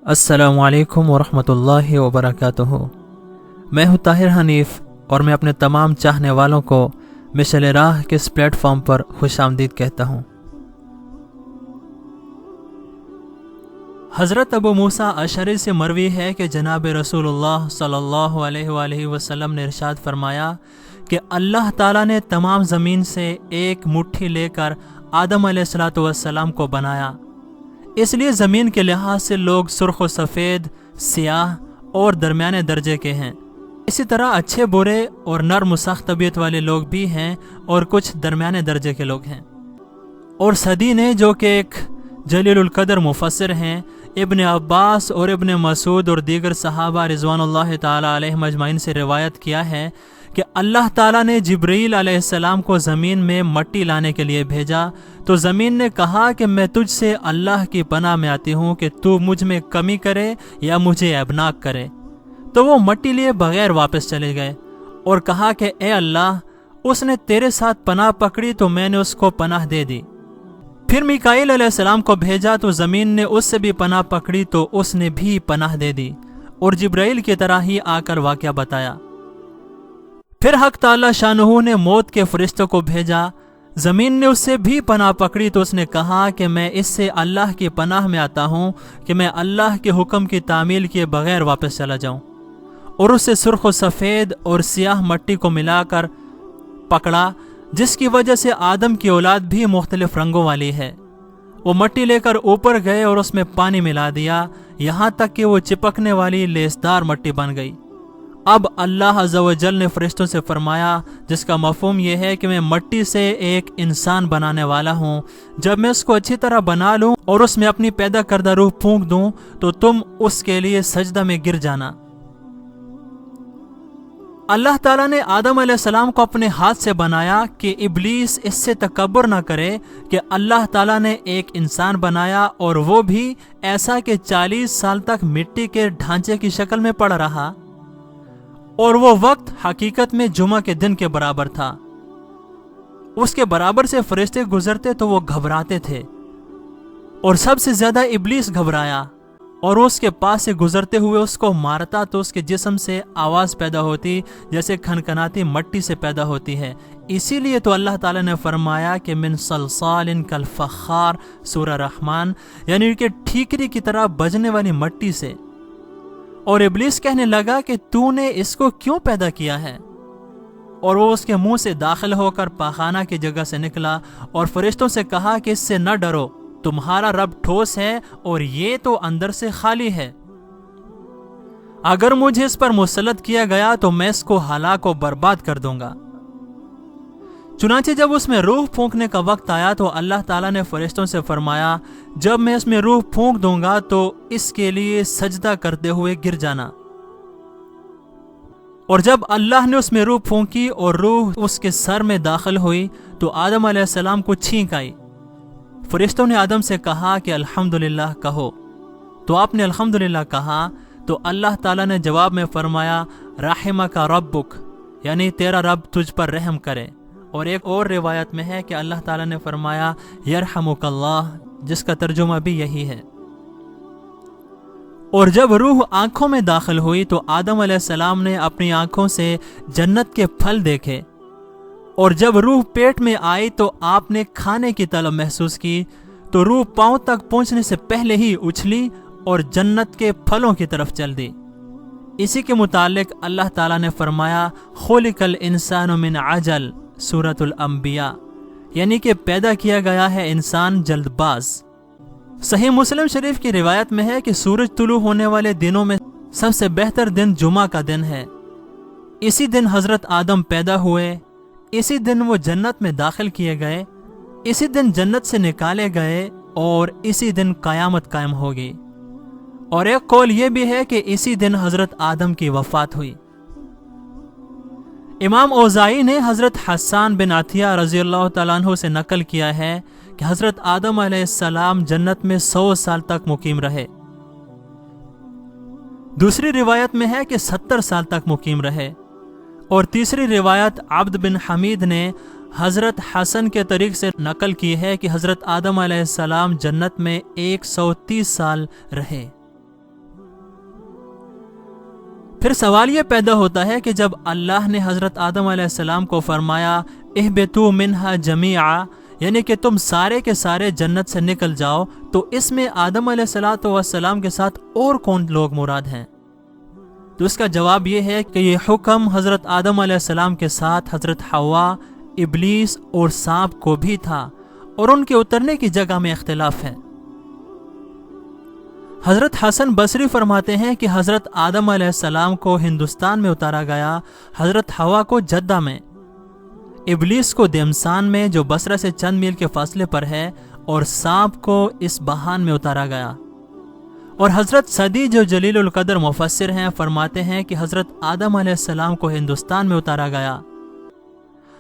السلام علیکم ورحمۃ اللہ وبرکاتہ۔ میں ہوں طاہر حنیف اور میں اپنے تمام چاہنے والوں کو مشعل راہ کے اس پلیٹ فارم پر خوش آمدید کہتا ہوں۔ حضرت ابو موسیٰ اشعری سے مروی ہے کہ جناب رسول اللہ صلی اللہ علیہ وآلہ وسلم نے ارشاد فرمایا کہ اللہ تعالیٰ نے تمام زمین سے ایک مٹھی لے کر آدم علیہ السلام کو بنایا، اس لیے زمین کے لحاظ سے لوگ سرخ و سفید، سیاہ اور درمیانے درجے کے ہیں۔ اسی طرح اچھے برے اور نرم و سخت طبیعت والے لوگ بھی ہیں اور کچھ درمیانے درجے کے لوگ ہیں۔ اور سدی نے جو کہ ایک جلیل القدر مفسر ہیں، ابن عباس اور ابن مسعود اور دیگر صحابہ رضوان اللہ تعالی علیہم اجمعین سے روایت کیا ہے کہ اللہ تعالیٰ نے جبرائیل علیہ السلام کو زمین میں مٹی لانے کے لیے بھیجا تو زمین نے کہا کہ میں تجھ سے اللہ کی پناہ میں آتی ہوں کہ تو مجھ میں کمی کرے یا مجھے عیبناک کرے، تو وہ مٹی لیے بغیر واپس چلے گئے اور کہا کہ اے اللہ، اس نے تیرے ساتھ پناہ پکڑی تو میں نے اس کو پناہ دے دی۔ پھر میکائیل علیہ السلام کو بھیجا تو زمین نے اس سے بھی پناہ پکڑی تو اس نے بھی پناہ دے دی، اور جبرائیل کی طرح ہی آ کر واقعہ بتایا۔ پھر حق تعالی شانہ نے موت کے فرشتوں کو بھیجا، زمین نے اس سے بھی پناہ پکڑی تو اس نے کہا کہ میں اس سے اللہ کی پناہ میں آتا ہوں کہ میں اللہ کے حکم کی تعمیل کیے بغیر واپس چلا جاؤں، اور اس سے سرخ و سفید اور سیاہ مٹی کو ملا کر پکڑا، جس کی وجہ سے آدم کی اولاد بھی مختلف رنگوں والی ہے۔ وہ مٹی لے کر اوپر گئے اور اس میں پانی ملا دیا، یہاں تک کہ وہ چپکنے والی لیسدار مٹی بن گئی۔ اب اللہ عز و جل نے فرشتوں سے فرمایا، جس کا مفہوم یہ ہے کہ میں مٹی سے ایک انسان بنانے والا ہوں، جب میں اس کو اچھی طرح بنا لوں اور اس میں اپنی پیدا کردہ روح پھونک دوں تو تم اس کے لیے سجدہ میں گر جانا۔ اللہ تعالیٰ نے آدم علیہ السلام کو اپنے ہاتھ سے بنایا کہ ابلیس اس سے تکبر نہ کرے کہ اللہ تعالیٰ نے ایک انسان بنایا، اور وہ بھی ایسا کہ 40 سال تک مٹی کے ڈھانچے کی شکل میں پڑا رہا، اور وہ وقت حقیقت میں جمعہ کے دن کے برابر تھا۔ اس کے برابر سے فرشتے گزرتے تو وہ گھبراتے تھے، اور سب سے زیادہ ابلیس گھبرایا، اور اس کے پاس سے گزرتے ہوئے اس کو مارتا تو اس کے جسم سے آواز پیدا ہوتی جیسے کھنکھناتی مٹی سے پیدا ہوتی ہے۔ اسی لیے تو اللہ تعالیٰ نے فرمایا کہ من صلصال کالفخار، سورہ رحمان، یعنی کہ ٹھیکری کی طرح بجنے والی مٹی سے۔ اور ابلیس کہنے لگا کہ تو نے اس کو کیوں پیدا کیا ہے؟ اور وہ اس کے منہ سے داخل ہو کر پاخانہ کی جگہ سے نکلا اور فرشتوں سے کہا کہ اس سے نہ ڈرو، تمہارا رب ٹھوس ہے اور یہ تو اندر سے خالی ہے۔ اگر مجھے اس پر مسلط کیا گیا تو میں اس کو ہلاک و برباد کر دوں گا۔ چنانچہ جب اس میں روح پھونکنے کا وقت آیا تو اللہ تعالیٰ نے فرشتوں سے فرمایا، جب میں اس میں روح پھونک دوں گا تو اس کے لیے سجدہ کرتے ہوئے گر جانا۔ اور جب اللہ نے اس میں روح پھونکی اور روح اس کے سر میں داخل ہوئی تو آدم علیہ السلام کو چھینک آئی۔ فرشتوں نے آدم سے کہا کہ الحمدللہ کہو، تو آپ نے الحمدللہ کہا تو اللہ تعالیٰ نے جواب میں فرمایا، رحمک ربک، یعنی تیرا رب تجھ پر رحم کرے۔ اور ایک اور روایت میں ہے کہ اللہ تعالیٰ نے فرمایا یرحمک اللہ، جس کا ترجمہ بھی یہی ہے۔ اور جب روح آنکھوں میں داخل ہوئی تو آدم علیہ السلام نے اپنی آنکھوں سے جنت کے پھل دیکھے، اور جب روح پیٹ میں آئی تو آپ نے کھانے کی طلب محسوس کی تو روح پاؤں تک پہنچنے سے پہلے ہی اچھلی اور جنت کے پھلوں کی طرف چل دی۔ اسی کے متعلق اللہ تعالیٰ نے فرمایا خلق الانسان من عجل، سورۃ الانبیاء، یعنی کہ پیدا کیا گیا ہے انسان جلد باز۔ صحیح مسلم شریف کی روایت میں ہے کہ سورج طلوع ہونے والے دنوں میں سب سے بہتر دن جمعہ کا دن ہے۔ اسی دن حضرت آدم پیدا ہوئے، اسی دن وہ جنت میں داخل کیے گئے، اسی دن جنت سے نکالے گئے، اور اسی دن قیامت قائم ہوگی۔ اور ایک قول یہ بھی ہے کہ اسی دن حضرت آدم کی وفات ہوئی۔ امام اوزاعی نے حضرت حسان بن عطیہ رضی اللہ تعالیٰ عنہ سے نقل کیا ہے کہ حضرت آدم علیہ السلام جنت میں 100 سال تک مقیم رہے۔ دوسری روایت میں ہے کہ 70 سال تک مقیم رہے، اور تیسری روایت عبد بن حمید نے حضرت حسن کے طریق سے نقل کی ہے کہ حضرت آدم علیہ السلام جنت میں 130 سال رہے۔ پھر سوال یہ پیدا ہوتا ہے کہ جب اللہ نے حضرت آدم علیہ السلام کو فرمایا اہبطوا منہا جمیعا، یعنی کہ تم سارے کے سارے جنت سے نکل جاؤ، تو اس میں آدم علیہ السلام کے ساتھ اور کون لوگ مراد ہیں؟ تو اس کا جواب یہ ہے کہ یہ حکم حضرت آدم علیہ السلام کے ساتھ حضرت حوا، ابلیس اور سانپ کو بھی تھا، اور ان کے اترنے کی جگہ میں اختلاف ہے۔ حضرت حسن بصری فرماتے ہیں کہ حضرت آدم علیہ السلام کو ہندوستان میں اتارا گیا، حضرت حوا کو جدہ میں، ابلیس کو دمسان میں جو بصرہ سے چند میل کے فاصلے پر ہے، اور سانپ کو اصبہان میں اتارا گیا۔ اور حضرت صدی جو جلیل القدر مفسر ہیں فرماتے ہیں کہ حضرت آدم علیہ السلام کو ہندوستان میں اتارا گیا۔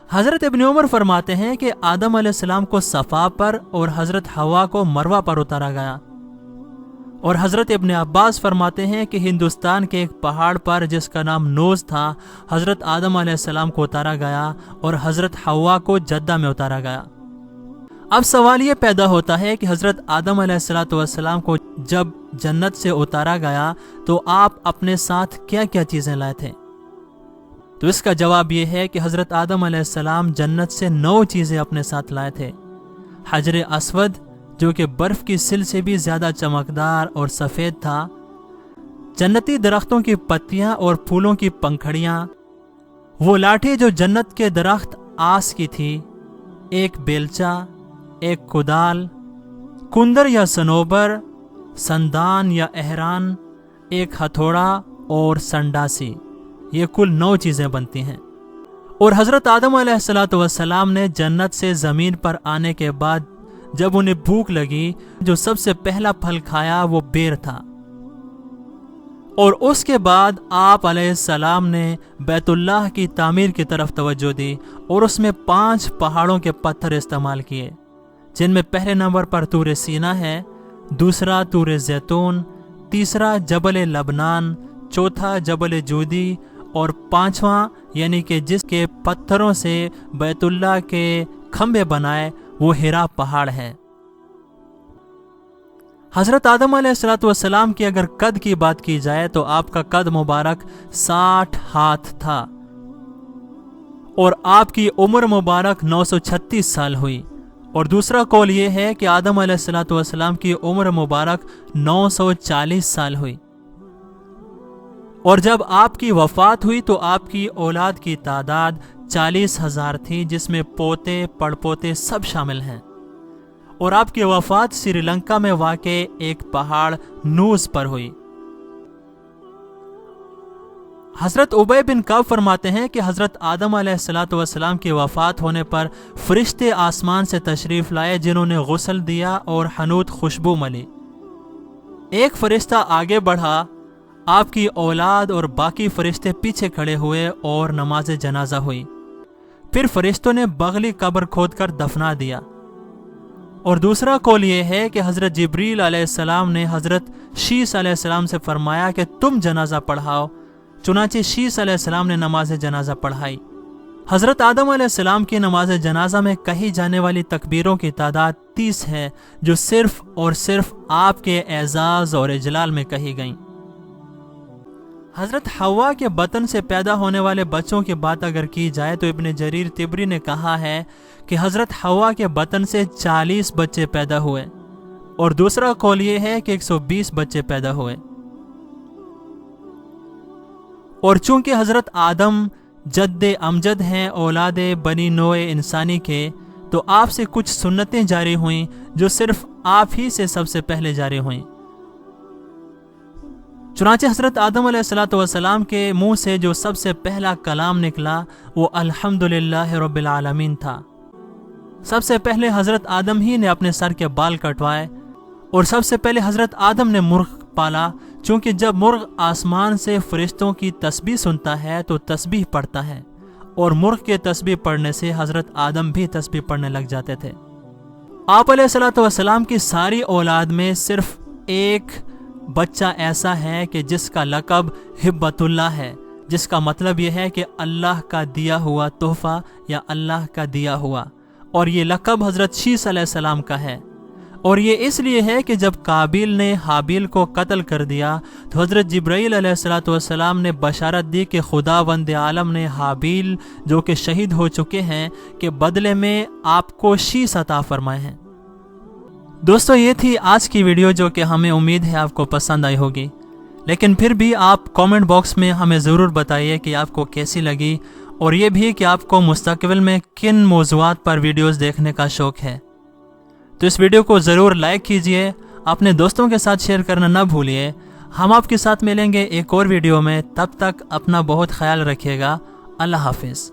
حضرت ابن عمر فرماتے ہیں کہ آدم علیہ السلام کو صفا پر اور حضرت حوا کو مروہ پر اتارا گیا۔ اور حضرت ابن عباس فرماتے ہیں کہ ہندوستان کے ایک پہاڑ پر جس کا نام نوز تھا، حضرت آدم علیہ السلام کو اتارا گیا اور حضرت حوا کو جدہ میں اتارا گیا۔ اب سوال یہ پیدا ہوتا ہے کہ حضرت آدم علیہ السلام کو جب جنت سے اتارا گیا تو آپ اپنے ساتھ کیا کیا چیزیں لائے تھے؟ تو اس کا جواب یہ ہے کہ حضرت آدم علیہ السلام جنت سے 9 چیزیں اپنے ساتھ لائے تھے۔ حجر اسود جو کہ برف کی سل سے بھی زیادہ چمکدار اور سفید تھا، جنتی درختوں کی پتیاں اور پھولوں کی پنکھڑیاں، وہ لاٹھی جو جنت کے درخت آس کی تھی، ایک بیلچہ، ایک کدال، کندر یا صنوبر، سندان یا احران، ایک ہتھوڑا اور سنڈاسی، یہ کل 9 چیزیں بنتی ہیں۔ اور حضرت آدم علیہ السلام نے جنت سے زمین پر آنے کے بعد جب انہیں بھوک لگی، جو سب سے پہلا پھل کھایا وہ بیر تھا، اور اس کے بعد آپ علیہ السلام نے بیت اللہ کی تعمیر کی طرف توجہ دی اور اس میں 5 پہاڑوں کے پتھر استعمال کیے، جن میں پہلے نمبر پر طور سینا ہے، دوسرا طور زیتون، تیسرا جبل لبنان، چوتھا جبل جودی، اور 5واں یعنی کہ جس کے پتھروں سے بیت اللہ کے کھمبے بنائے وہ ہرا پہاڑ ہے۔ حضرت آدم علیہ السلام کی اگر قد کی بات کی جائے تو آپ کا قد مبارک 60 ہاتھ تھا، اور آپ کی عمر مبارک 936 سال ہوئی۔ اور دوسرا قول یہ ہے کہ آدم علیہ السلام کی عمر مبارک 940 سال ہوئی، اور جب آپ کی وفات ہوئی تو آپ کی اولاد کی تعداد 40,000 تھی، جس میں پوتے پڑپوتے سب شامل ہیں، اور آپ کی وفات سری لنکا میں واقع ایک پہاڑ نوز پر ہوئی۔ حضرت ابی بن کعب فرماتے ہیں کہ حضرت آدم علیہ السلام کی وفات ہونے پر فرشتے آسمان سے تشریف لائے، جنہوں نے غسل دیا اور حنوط خوشبو ملی۔ ایک فرشتہ آگے بڑھا، آپ کی اولاد اور باقی فرشتے پیچھے کھڑے ہوئے اور نماز جنازہ ہوئی۔ پھر فرشتوں نے بغلی قبر کھود کر دفنا دیا۔ اور دوسرا قول یہ ہے کہ حضرت جبریل علیہ السلام نے حضرت شیس علیہ السلام سے فرمایا کہ تم جنازہ پڑھاؤ، چنانچہ شیس علیہ السلام نے نماز جنازہ پڑھائی۔ حضرت آدم علیہ السلام کی نماز جنازہ میں کہی جانے والی تکبیروں کی تعداد 30 ہے، جو صرف اور صرف آپ کے اعزاز اور اجلال میں کہی گئیں۔ حضرت حوا کے بطن سے پیدا ہونے والے بچوں کی بات اگر کی جائے تو ابن جریر طبری نے کہا ہے کہ حضرت حوا کے بطن سے 40 بچے پیدا ہوئے، اور دوسرا قول یہ ہے کہ 120 بچے پیدا ہوئے۔ اور چونکہ حضرت آدم جد امجد ہیں اولاد بنی نوع انسانی کے، تو آپ سے کچھ سنتیں جاری ہوئیں جو صرف آپ ہی سے سب سے پہلے جاری ہوئیں۔ چنانچہ حضرت آدم علیہ السلام کے منہ سے جو سب سے پہلا کلام نکلا وہ الحمدللہ رب العالمین تھا۔ سب سے پہلے حضرت آدم ہی نے اپنے سر کے بال کٹوائے، اور سب سے پہلے حضرت آدم نے مرغ پالا، چونکہ جب مرغ آسمان سے فرشتوں کی تسبیح سنتا ہے تو تسبیح پڑھتا ہے، اور مرغ کے تسبیح پڑھنے سے حضرت آدم بھی تسبیح پڑھنے لگ جاتے تھے۔ آپ علیہ السلام کی ساری اولاد میں صرف ایک بچہ ایسا ہے کہ جس کا لقب ہبت اللہ ہے، جس کا مطلب یہ ہے کہ اللہ کا دیا ہوا تحفہ یا اللہ کا دیا ہوا، اور یہ لقب حضرت شیس علیہ السلام کا ہے۔ اور یہ اس لیے ہے کہ جب قابیل نے حابیل کو قتل کر دیا تو حضرت جبرائیل علیہ السلام نے بشارت دی کہ خداوند عالم نے حابیل جو کہ شہید ہو چکے ہیں کے بدلے میں آپ کو شیش عطا فرمائے ہیں۔ دوستو یہ تھی آج کی ویڈیو جو کہ ہمیں امید ہے آپ کو پسند آئی ہوگی، لیکن پھر بھی آپ کامنٹ باکس میں ہمیں ضرور بتائیے کہ آپ کو کیسی لگی، اور یہ بھی کہ آپ کو مستقبل میں کن موضوعات پر ویڈیوز دیکھنے کا شوق ہے۔ تو اس ویڈیو کو ضرور لائک کیجئے، اپنے دوستوں کے ساتھ شیئر کرنا نہ بھولیے۔ ہم آپ کے ساتھ ملیں گے ایک اور ویڈیو میں، تب تک اپنا بہت خیال رکھیے گا۔ اللہ حافظ۔